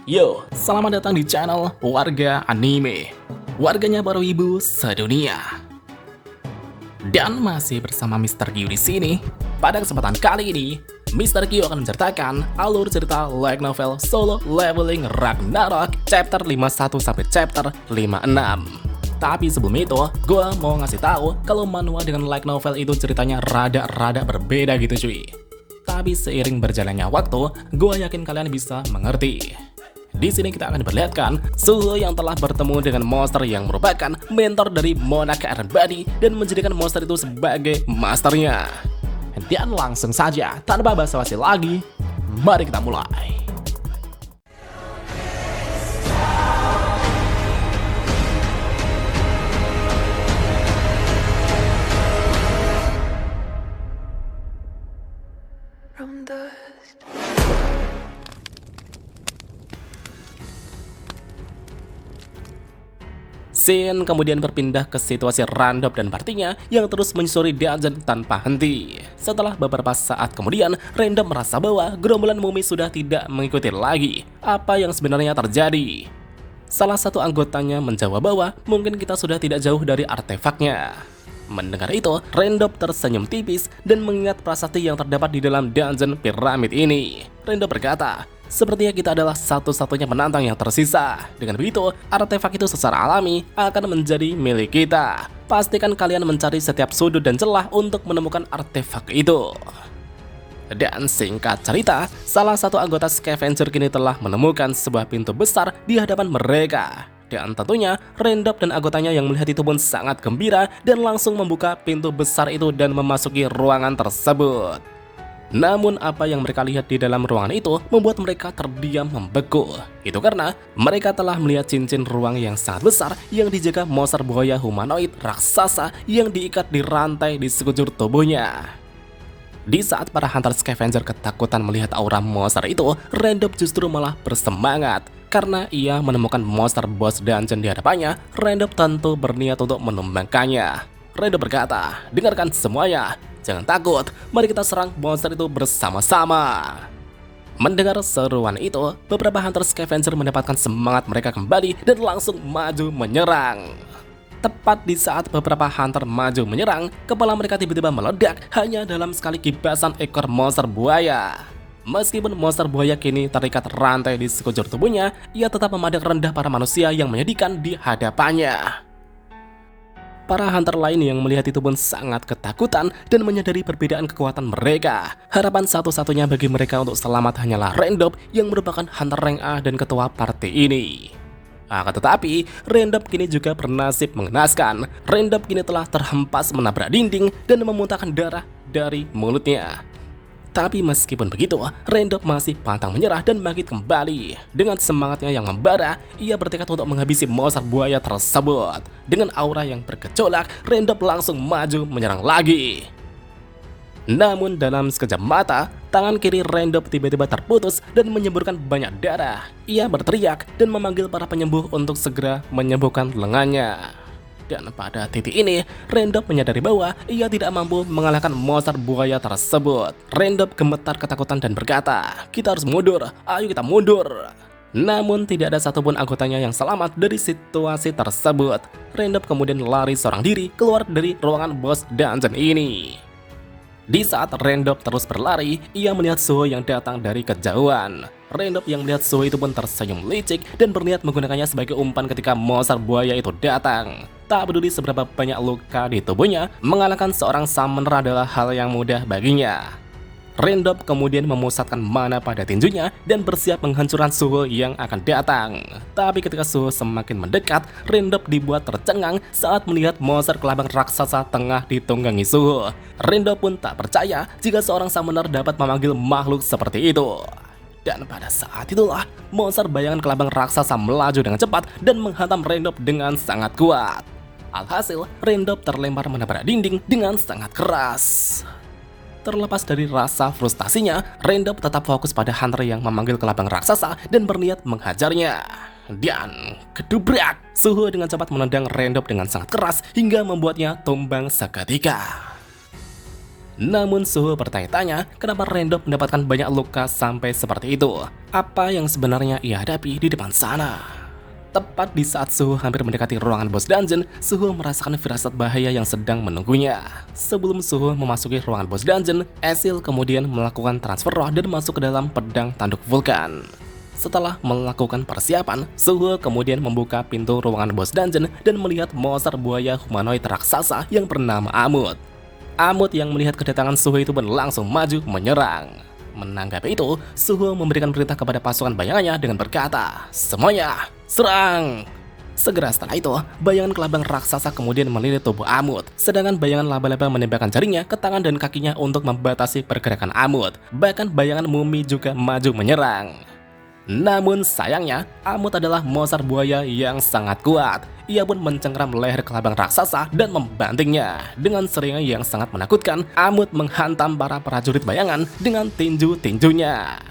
Yo, selamat datang di channel Warga Anime. Warganya para wibu sedunia. Dan masih bersama Mr. Q di sini. Pada kesempatan kali ini, Mr. Q akan menceritakan alur cerita light novel Solo Leveling Ragnarok chapter 51 sampai chapter 56. Tapi sebelum itu, gue mau ngasih tahu kalau manhwa dengan light novel itu ceritanya rada-rada berbeda gitu cuy. Tapi seiring berjalannya waktu, gue yakin kalian bisa mengerti. Di sini kita akan diperlihatkan Suho yang telah bertemu dengan monster yang merupakan mentor dari Monaka Iron Body dan menjadikan monster itu sebagai masternya. Dan langsung saja, tanpa basa-basi lagi, mari kita mulai. From dust. Scene kemudian berpindah ke situasi Randop dan partinya yang terus menyusuri dungeon tanpa henti. Setelah beberapa saat kemudian, Randop merasa bahwa gerombolan mumi sudah tidak mengikuti lagi apa yang sebenarnya terjadi. Salah satu anggotanya menjawab bahwa mungkin kita sudah tidak jauh dari artefaknya. Mendengar itu, Randop tersenyum tipis dan mengingat prasasti yang terdapat di dalam dungeon piramid ini. Randop berkata, sepertinya kita adalah satu-satunya penantang yang tersisa. Dengan begitu, artefak itu secara alami akan menjadi milik kita. Pastikan kalian mencari setiap sudut dan celah untuk menemukan artefak itu. Dan singkat cerita, salah satu anggota scavenger kini telah menemukan sebuah pintu besar di hadapan mereka. Dan tentunya, Randop dan anggotanya yang melihat itu pun sangat gembira dan langsung membuka pintu besar itu dan memasuki ruangan tersebut. Namun apa yang mereka lihat di dalam ruangan itu membuat mereka terdiam membeku. Itu karena mereka telah melihat cincin ruang yang sangat besar yang dijaga monster buaya humanoid raksasa yang diikat di rantai di sekujur tubuhnya. Di saat para hunter scavenger ketakutan melihat aura monster itu, Randop justru malah bersemangat. Karena ia menemukan monster boss dungeon di hadapannya, Randop tentu berniat untuk menumbangkannya. Randop berkata, dengarkan semuanya. Jangan takut, mari kita serang monster itu bersama-sama. Mendengar seruan itu, beberapa hunter scavenger mendapatkan semangat mereka kembali dan langsung maju menyerang. Tepat di saat beberapa hunter maju menyerang, kepala mereka tiba-tiba meledak hanya dalam sekali kibasan ekor monster buaya. Meskipun monster buaya kini terikat rantai di sekujur tubuhnya, ia tetap memandang rendah para manusia yang menyedihkan di hadapannya. Para hunter lain yang melihat itu pun sangat ketakutan dan menyadari perbedaan kekuatan mereka. Harapan satu-satunya bagi mereka untuk selamat hanyalah Randop yang merupakan hunter rank A dan ketua party ini. Akan tetapi, Randop kini juga bernasib mengenaskan. Randop kini telah terhempas menabrak dinding dan memuntahkan darah dari mulutnya. Tapi meskipun begitu, Randop masih pantang menyerah dan bangkit kembali. Dengan semangatnya yang membara, ia bertekad untuk menghabisi monster buaya tersebut. Dengan aura yang bergejolak, Randop langsung maju menyerang lagi. Namun dalam sekejap mata, tangan kiri Randop tiba-tiba terputus dan menyemburkan banyak darah. Ia berteriak dan memanggil para penyembuh untuk segera menyembuhkan lengannya. Dan pada titik ini, Randop menyadari bahwa ia tidak mampu mengalahkan monster buaya tersebut. Randop gemetar ketakutan dan berkata, kita harus mundur, ayo kita mundur. Namun tidak ada satupun anggotanya yang selamat dari situasi tersebut. Randop kemudian lari seorang diri keluar dari ruangan boss dungeon ini. Di saat Randop terus berlari, ia melihat Suho yang datang dari kejauhan. Randop yang melihat Suho itu pun tersenyum licik dan berniat menggunakannya sebagai umpan ketika monster buaya itu datang. Tak peduli seberapa banyak luka di tubuhnya, mengalahkan seorang summoner adalah hal yang mudah baginya. Randop kemudian memusatkan mana pada tinjunya dan bersiap menghancurkan Suho yang akan datang. Tapi ketika Suho semakin mendekat, Randop dibuat tercengang saat melihat monster kelabang raksasa tengah ditunggangi Suho. Randop pun tak percaya jika seorang summoner dapat memanggil makhluk seperti itu. Dan pada saat itulah, monster bayangan kelabang raksasa melaju dengan cepat dan menghantam Randop dengan sangat kuat. Alhasil, Randop terlempar menabrak dinding dengan sangat keras. Terlepas dari rasa frustasinya, Randop tetap fokus pada hunter yang memanggil kelabang raksasa dan berniat menghajarnya. Dan kedubrak, Suho dengan cepat menendang Randop dengan sangat keras hingga membuatnya tumbang seketika. Namun Suho bertanya-tanya kenapa Random mendapatkan banyak luka sampai seperti itu. Apa yang sebenarnya ia hadapi di depan sana? Tepat di saat Suho hampir mendekati ruangan bos dungeon, Suho merasakan firasat bahaya yang sedang menunggunya. Sebelum Suho memasuki ruangan bos dungeon, Ezreal kemudian melakukan transfer roh dan masuk ke dalam pedang tanduk vulkan. Setelah melakukan persiapan, Suho kemudian membuka pintu ruangan bos dungeon dan melihat monster buaya humanoid raksasa yang bernama Amut. Amut yang melihat kedatangan Suho itu pun langsung maju menyerang. Menanggapi itu, Suho memberikan perintah kepada pasukan bayangannya dengan berkata, "Semuanya, serang!" Segera setelah itu, bayangan kelabang raksasa kemudian melilit tubuh Amut, sedangkan bayangan laba-laba menembakkan jaringnya ke tangan dan kakinya untuk membatasi pergerakan Amut. Bahkan bayangan mumi juga maju menyerang. Namun sayangnya, Amut adalah monster buaya yang sangat kuat. Ia pun mencengkram leher kelabang raksasa dan membantingnya. Dengan serangan yang sangat menakutkan, Amut menghantam para prajurit bayangan dengan tinju-tinjunya.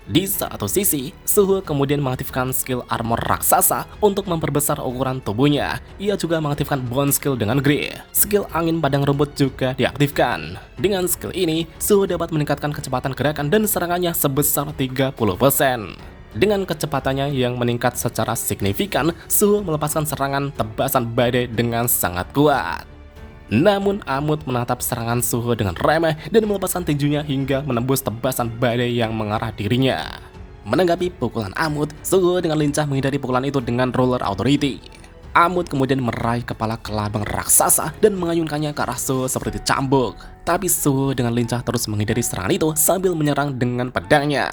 Di satu sisi, Suho kemudian mengaktifkan skill armor raksasa untuk memperbesar ukuran tubuhnya. Ia juga mengaktifkan bone skill dengan Grey. Skill angin padang rumput juga diaktifkan. Dengan skill ini, Suho dapat meningkatkan kecepatan gerakan dan serangannya sebesar 30%. Dengan kecepatannya yang meningkat secara signifikan, Suho melepaskan serangan tebasan badai dengan sangat kuat. Namun Amut menatap serangan Suho dengan remeh dan melepaskan tinjunya hingga menembus tebasan badai yang mengarah dirinya. Menanggapi pukulan Amut, Suho dengan lincah menghindari pukulan itu dengan Ruler Authority. Amut kemudian meraih kepala kelabang raksasa dan mengayunkannya ke arah Suho seperti cambuk. Tapi Suho dengan lincah terus menghindari serangan itu sambil menyerang dengan pedangnya.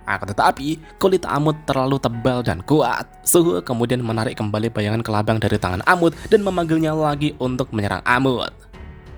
Akan tetapi, kulit Amut terlalu tebal dan kuat. Suho kemudian menarik kembali bayangan kelabang dari tangan Amut dan memanggilnya lagi untuk menyerang Amut.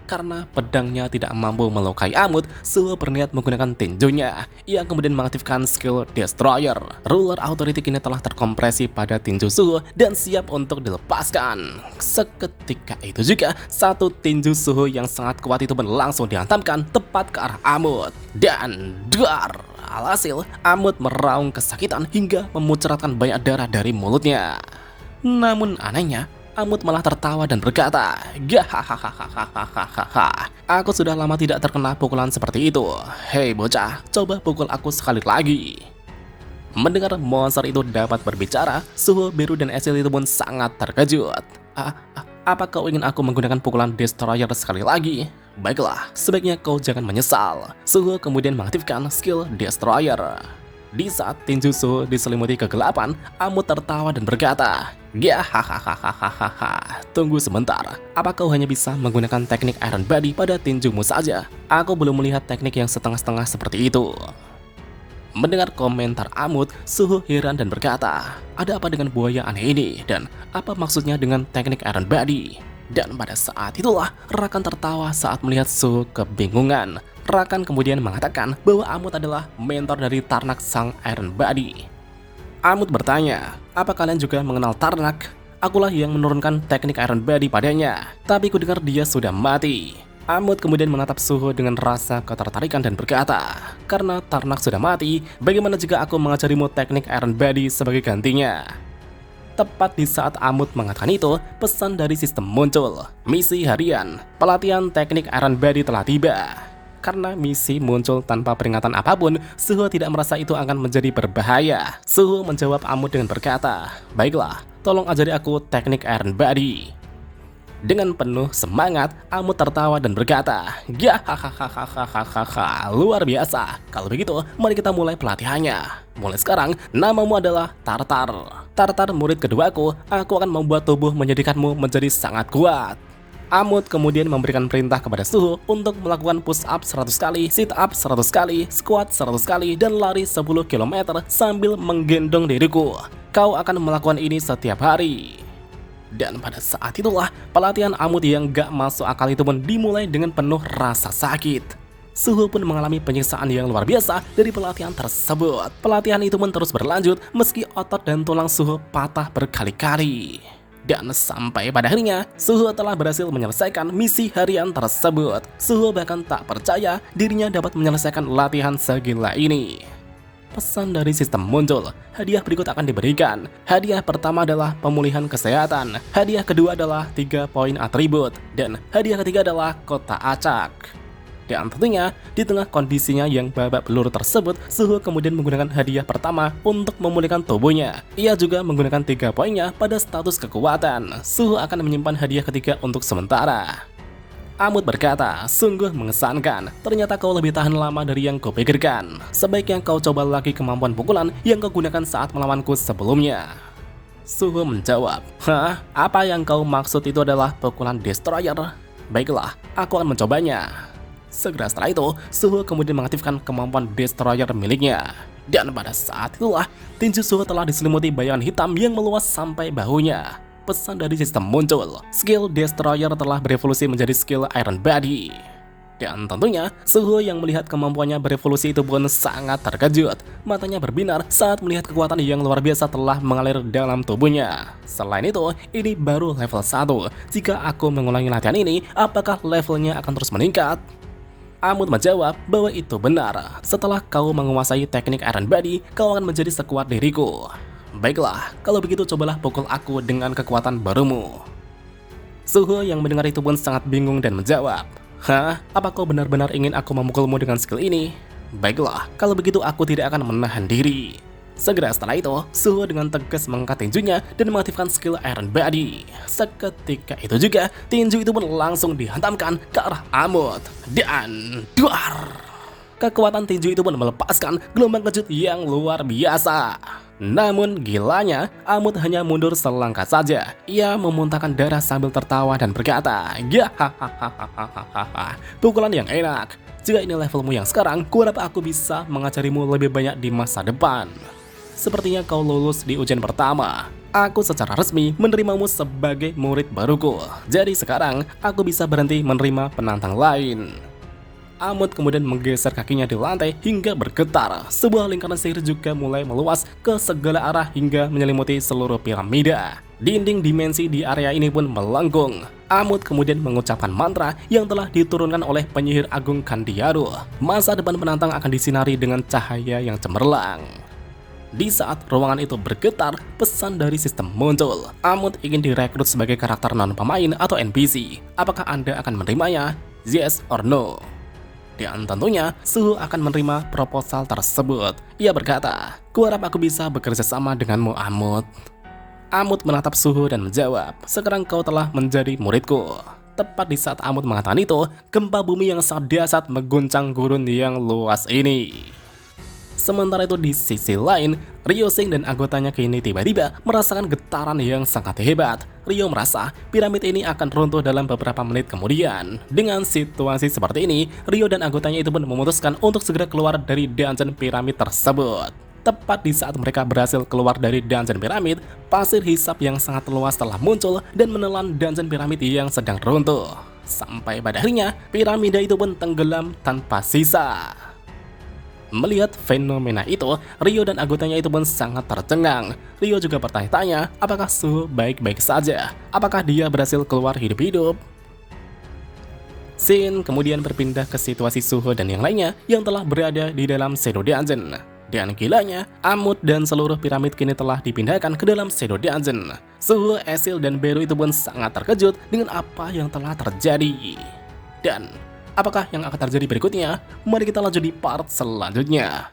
Karena pedangnya tidak mampu melukai Amut, Suho berniat menggunakan tinjunya. Ia kemudian mengaktifkan skill Destroyer. Ruler Authority kini telah terkompresi pada tinju Suho dan siap untuk dilepaskan. Seketika itu juga, satu tinju Suho yang sangat kuat itu pun langsung dihantamkan tepat ke arah Amut. Dan dar! Alhasil, Amut meraung kesakitan hingga memuncratkan banyak darah dari mulutnya. Namun anehnya, Amut malah tertawa dan berkata, "Gahahaha, aku sudah lama tidak terkena pukulan seperti itu. Hei bocah, coba pukul aku sekali lagi." Mendengar monster itu dapat berbicara, Suho, Beru, dan Ezreal itu pun sangat terkejut. Apa kau ingin aku menggunakan pukulan Destroyer sekali lagi? Baiklah, sebaiknya kau jangan menyesal. Suho kemudian mengaktifkan skill Destroyer. Di saat tinju Suho diselimuti kegelapan, Amut tertawa dan berkata, "Gahahaha, tunggu sebentar. Apa kau hanya bisa menggunakan teknik Iron Body pada tinjumu saja? Aku belum melihat teknik yang setengah-setengah seperti itu." Mendengar komentar Amut, Suho heran dan berkata, "Ada apa dengan buaya aneh ini? Dan apa maksudnya dengan teknik Iron Body?" Dan pada saat itulah, Rakan tertawa saat melihat Suho kebingungan. Rakan kemudian mengatakan bahwa Amut adalah mentor dari Tarnak sang Iron Body. Amut bertanya, "Apa kalian juga mengenal Tarnak? Akulah yang menurunkan teknik Iron Body padanya, tapi kudengar dia sudah mati." Amut kemudian menatap Suho dengan rasa ketertarikan dan berkata, "Karena Tarnak sudah mati, bagaimana jika aku mengajarimu teknik Iron Body sebagai gantinya?" Tepat di saat Amut mengatakan itu, pesan dari sistem muncul. Misi harian, pelatihan teknik Iron Body telah tiba. Karena misi muncul tanpa peringatan apapun, Suho tidak merasa itu akan menjadi berbahaya. Suho menjawab Amut dengan berkata, "Baiklah, tolong ajari aku teknik Iron Body." Dengan penuh semangat, Amut tertawa dan berkata, "Gahahaha, luar biasa. Kalau begitu, mari kita mulai pelatihannya. Mulai sekarang, namamu adalah Tartar. Tartar murid keduaku, aku akan membuat tubuh menyedihkanmu menjadi sangat kuat." Amut kemudian memberikan perintah kepada Suho untuk melakukan push up 100 kali, sit up 100 kali, squat 100 kali, dan lari 10 km sambil menggendong diriku. Kau akan melakukan ini setiap hari. Dan pada saat itulah, pelatihan Amut yang gak masuk akal itu pun dimulai dengan penuh rasa sakit. Suho pun mengalami penyiksaan yang luar biasa dari pelatihan tersebut. Pelatihan itu pun terus berlanjut meski otot dan tulang Suho patah berkali-kali. Dan sampai pada akhirnya, Suho telah berhasil menyelesaikan misi harian tersebut. Suho bahkan tak percaya dirinya dapat menyelesaikan latihan segila ini. Pesan dari sistem muncul, hadiah berikut akan diberikan. Hadiah pertama adalah pemulihan kesehatan, hadiah kedua adalah 3 poin atribut, dan hadiah ketiga adalah kotak acak. Dan tentunya, di tengah kondisinya yang babak belur tersebut, Suho kemudian menggunakan hadiah pertama untuk memulihkan tubuhnya. Ia juga menggunakan 3 poinnya pada status kekuatan. Suho akan menyimpan hadiah ketiga untuk sementara. Amut berkata, sungguh mengesankan. Ternyata kau lebih tahan lama dari yang kau pikirkan. Sebaiknya kau coba lagi kemampuan pukulan yang kau gunakan saat melawanku sebelumnya. Suho menjawab, hah? Apa yang kau maksud itu adalah pukulan Destroyer? Baiklah, aku akan mencobanya. Segera setelah itu, Suho kemudian mengaktifkan kemampuan Destroyer miliknya. Dan pada saat itulah, tinju Suho telah diselimuti bayangan hitam yang meluas sampai bahunya. Pesan dari sistem muncul, skill Destroyer telah berevolusi menjadi skill Iron Body. Dan tentunya, Suho yang melihat kemampuannya berevolusi itu pun sangat terkejut. Matanya berbinar saat melihat kekuatan yang luar biasa telah mengalir dalam tubuhnya. Selain itu, ini baru level 1. Jika aku mengulangi latihan ini, apakah levelnya akan terus meningkat? Amut menjawab bahwa itu benar. Setelah kau menguasai teknik Iron Body, kau akan menjadi sekuat diriku. Baiklah, kalau begitu cobalah pukul aku dengan kekuatan barumu. Suho yang mendengar itu pun sangat bingung dan menjawab, hah? Apa kau benar-benar ingin aku memukulmu dengan skill ini? Baiklah, kalau begitu aku tidak akan menahan diri. Segera setelah itu, Suho dengan tegas mengangkat tinjunya dan mengaktifkan skill Iron Body. Seketika itu juga, tinju itu pun langsung dihantamkan ke arah Amut. Dan duar! Kekuatan tinju itu pun melepaskan gelombang kejut yang luar biasa. Namun gilanya, Amut hanya mundur selangkah saja. Ia memuntahkan darah sambil tertawa dan berkata, ya hahaha, pukulan yang enak. Jika ini levelmu yang sekarang, kuharap aku bisa mengajarimu lebih banyak di masa depan. Sepertinya kau lulus di ujian pertama. Aku secara resmi menerimamu sebagai murid baruku. Jadi sekarang, aku bisa berhenti menerima penantang lain. Amut kemudian menggeser kakinya di lantai hingga bergetar. Sebuah lingkaran sihir juga mulai meluas ke segala arah hingga menyelimuti seluruh piramida. Dinding dimensi di area ini pun melengkung. Amut kemudian mengucapkan mantra yang telah diturunkan oleh penyihir agung Kandiaru. Masa depan penantang akan disinari dengan cahaya yang cemerlang. Di saat ruangan itu bergetar, pesan dari sistem muncul. Amut ingin direkrut sebagai karakter non-pemain atau NPC. Apakah Anda akan menerimanya? Yes or no? Dan tentunya, Suho akan menerima proposal tersebut. Ia berkata, kuharap aku bisa bekerja sama denganmu, Amut. Amut menatap Suho dan menjawab, sekarang kau telah menjadi muridku. Tepat di saat Amut mengatakan itu, gempa bumi yang sangat dahsyat mengguncang gurun yang luas ini. Sementara itu di sisi lain, Ryosing dan anggotanya kini tiba-tiba merasakan getaran yang sangat hebat. Ryo merasa piramid ini akan runtuh dalam beberapa menit kemudian. Dengan situasi seperti ini, Ryo dan anggotanya itu pun memutuskan untuk segera keluar dari dungeon piramid tersebut. Tepat di saat mereka berhasil keluar dari dungeon piramid, pasir hisap yang sangat luas telah muncul dan menelan dungeon piramid yang sedang runtuh. Sampai pada akhirnya, piramida itu pun tenggelam tanpa sisa. Melihat fenomena itu, Ryo dan anggotanya itu pun sangat tercengang. Ryo juga bertanya-tanya, apakah Suho baik-baik saja? Apakah dia berhasil keluar hidup-hidup? Scene kemudian berpindah ke situasi Suho dan yang lainnya yang telah berada di dalam Shadow Dungeon. Dan gilanya, Amut dan seluruh piramid kini telah dipindahkan ke dalam Shadow Dungeon. Suho, Esil, dan Beru itu pun sangat terkejut dengan apa yang telah terjadi. Dan apakah yang akan terjadi berikutnya? Mari kita lanjut di part selanjutnya.